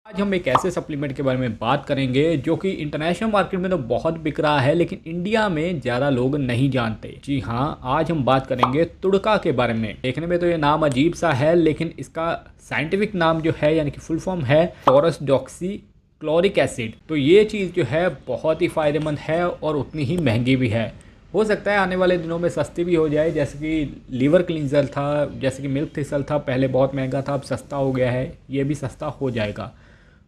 आज हम एक ऐसे सप्लीमेंट के बारे में बात करेंगे जो कि इंटरनेशनल मार्केट में तो बहुत बिक रहा है, लेकिन इंडिया में ज़्यादा लोग नहीं जानते। जी हाँ, आज हम बात करेंगे तुड़का के बारे में। देखने में तो ये नाम अजीब सा है, लेकिन इसका साइंटिफिक नाम जो है यानी कि फुल फॉर्म है टॉरस डॉक्सी क्लोरिक एसिड। तो ये चीज़ जो है बहुत ही फ़ायदेमंद है और उतनी ही महंगी भी है। हो सकता है आने वाले दिनों में सस्ती भी हो जाए, जैसे कि लीवर क्लींजर था, जैसे कि मिल्क थिसल था, पहले बहुत महंगा था, अब सस्ता हो गया है, ये भी सस्ता हो जाएगा।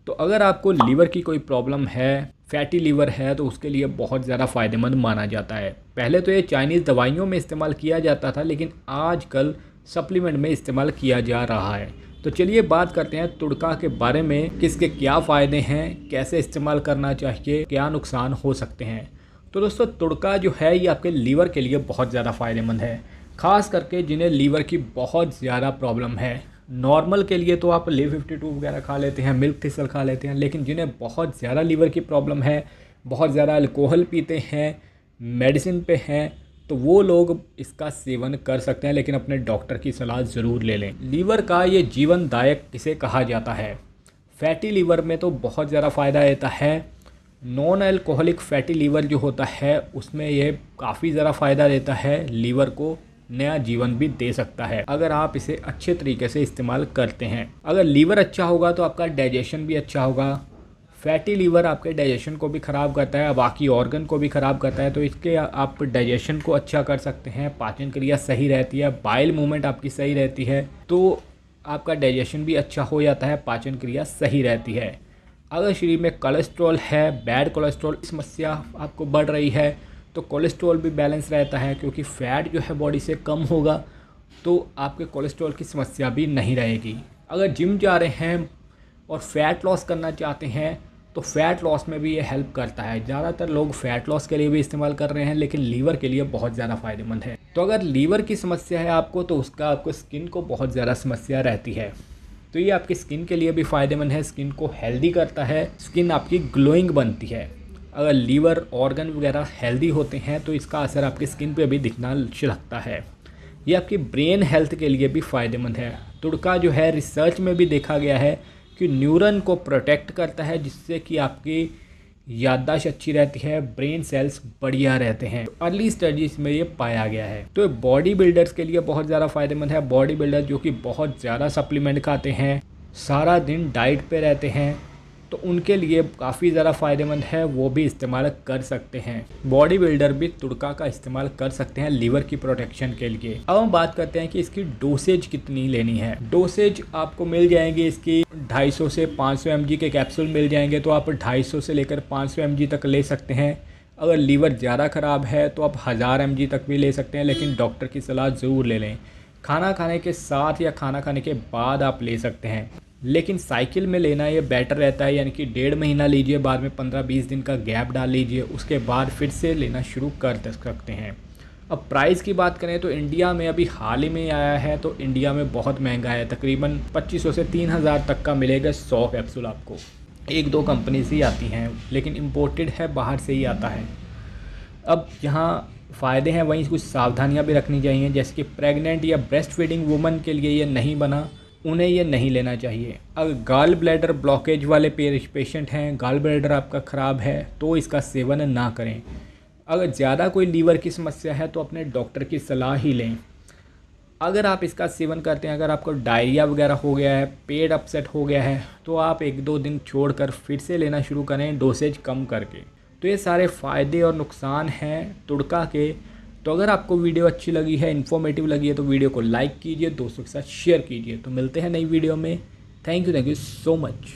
तो अगर आपको लीवर की कोई प्रॉब्लम है, फैटी लीवर है, तो उसके लिए बहुत ज़्यादा फ़ायदेमंद माना जाता है। पहले तो ये चाइनीज़ दवाइयों में इस्तेमाल किया जाता था, लेकिन आजकल सप्लीमेंट में इस्तेमाल किया जा रहा है। तो चलिए बात करते हैं तुड़का के बारे में, किसके क्या फ़ायदे हैं, कैसे इस्तेमाल करना चाहिए, क्या नुकसान हो सकते हैं। तो दोस्तों, तुड़का जो है ये आपके लीवर के लिए बहुत ज़्यादा फ़ायदेमंद है, ख़ास करके जिन्हें लीवर की बहुत ज़्यादा प्रॉब्लम है। नॉर्मल के लिए तो आप लिव 52 वगैरह खा लेते हैं, मिल्क थिसल खा लेते हैं, लेकिन जिन्हें बहुत ज़्यादा लीवर की प्रॉब्लम है, बहुत ज़्यादा अल्कोहल पीते हैं, मेडिसिन पे हैं, तो वो लोग इसका सेवन कर सकते हैं, लेकिन अपने डॉक्टर की सलाह ज़रूर ले लें। लीवर का ये जीवनदायक किसे कहा जाता है? फैटी लीवर में तो बहुत ज़्यादा फ़ायदा देता है। नॉन अल्कोहलिक फैटी लीवर जो होता है उसमें ये काफ़ी ज़्यादा फ़ायदा देता है, लीवर को नया जीवन भी दे सकता है अगर आप इसे अच्छे तरीके से इस्तेमाल करते हैं। अगर लीवर अच्छा होगा तो आपका डाइजेशन भी अच्छा होगा। फैटी लीवर आपके डाइजेशन को भी ख़राब करता है, बाकी ऑर्गन को भी ख़राब करता है, तो इसके आप डाइजेशन को अच्छा कर सकते हैं, पाचन क्रिया सही रहती है, बाइल मूवमेंट आपकी सही रहती है, तो आपका डाइजेशन भी अच्छा हो जाता है, पाचन क्रिया सही रहती है। अगर शरीर में कोलेस्ट्रॉल है, बैड कोलेस्ट्रॉल की समस्या आपको बढ़ रही है, तो कोलेस्ट्रॉल भी बैलेंस रहता है, क्योंकि फ़ैट जो है बॉडी से कम होगा तो आपके कोलेस्ट्रॉल की समस्या भी नहीं रहेगी। अगर जिम जा रहे हैं और फ़ैट लॉस करना चाहते हैं तो फ़ैट लॉस में भी ये हेल्प करता है। ज़्यादातर लोग फ़ैट लॉस के लिए भी इस्तेमाल कर रहे हैं, लेकिन लीवर के लिए बहुत ज़्यादा फ़ायदेमंद है। तो अगर लीवर की समस्या है आपको, तो उसका आपको स्किन को बहुत ज़्यादा समस्या रहती है, तो ये आपकी स्किन के लिए भी फ़ायदेमंद है। स्किन को हेल्दी करता है, स्किन आपकी ग्लोइंग बनती है। अगर लीवर ऑर्गन वगैरह हेल्दी होते हैं तो इसका असर आपकी स्किन पे भी दिखना लगता है। ये आपकी ब्रेन हेल्थ के लिए भी फ़ायदेमंद है। तुड़का जो है रिसर्च में भी देखा गया है कि न्यूरन को प्रोटेक्ट करता है, जिससे कि आपकी याददाश्त अच्छी रहती है, ब्रेन सेल्स बढ़िया रहते हैं। अर्ली स्टडीज़ में ये पाया गया है। तो बॉडी बिल्डर्स के लिए बहुत ज़्यादा फ़ायदेमंद है। बॉडी बिल्डर जो कि बहुत ज़्यादा सप्लीमेंट खाते हैं, सारा दिन डाइट पे रहते हैं, तो उनके लिए काफ़ी ज़्यादा फ़ायदेमंद है, वो भी इस्तेमाल कर सकते हैं। बॉडी बिल्डर भी तुड़का का इस्तेमाल कर सकते हैं लीवर की प्रोटेक्शन के लिए। अब हम बात करते हैं कि इसकी डोसेज कितनी लेनी है। डोसेज आपको मिल जाएंगी इसकी 250 से 500 mg के कैप्सूल मिल जाएंगे, तो आप 250 से लेकर 500 mg तक ले सकते हैं। अगर लीवर ज़्यादा ख़राब है तो आप 1000 mg तक भी ले सकते हैं, लेकिन डॉक्टर की सलाह ज़रूर ले लें। खाना खाने के साथ या खाना खाने के बाद आप ले सकते हैं, लेकिन साइकिल में लेना ये बेटर रहता है, यानी कि 1.5 महीना लीजिए, बाद में 15-20 दिन का गैप डाल लीजिए, उसके बाद फिर से लेना शुरू कर सकते हैं। अब प्राइस की बात करें तो इंडिया में अभी हाल ही में आया है, तो इंडिया में बहुत महंगा है, तकरीबन 2500 से 3000 तक का मिलेगा 100 कैप्सूल आपको। 1-2 कंपनी से ही आती हैं, लेकिन इम्पोर्टेड है, बाहर से ही आता है। अब यहाँ फ़ायदे हैं, वहीं कुछ सावधानियाँ भी रखनी चाहिए, जैसे कि प्रेग्नेंट या ब्रेस्ट फीडिंग वुमन के लिए ये नहीं बना, उन्हें ये नहीं लेना चाहिए। अगर गाल ब्लैडर ब्लॉकेज वाले पेशेंट हैं, गाल ब्लैडर आपका ख़राब है, तो इसका सेवन ना करें। अगर ज़्यादा कोई लीवर की समस्या है तो अपने डॉक्टर की सलाह ही लें। अगर आप इसका सेवन करते हैं, अगर आपको डायरिया वगैरह हो गया है, पेट अपसेट हो गया है, तो आप 1-2 दिन छोड़कर फिर से लेना शुरू करें, डोसेज कम करके। तो ये सारे फ़ायदे और नुकसान हैं तुड़का के। तो अगर आपको वीडियो अच्छी लगी है, इन्फॉर्मेटिव लगी है, तो वीडियो को लाइक कीजिए, दोस्तों के साथ शेयर कीजिए। तो मिलते हैं नई वीडियो में। Thank you so much.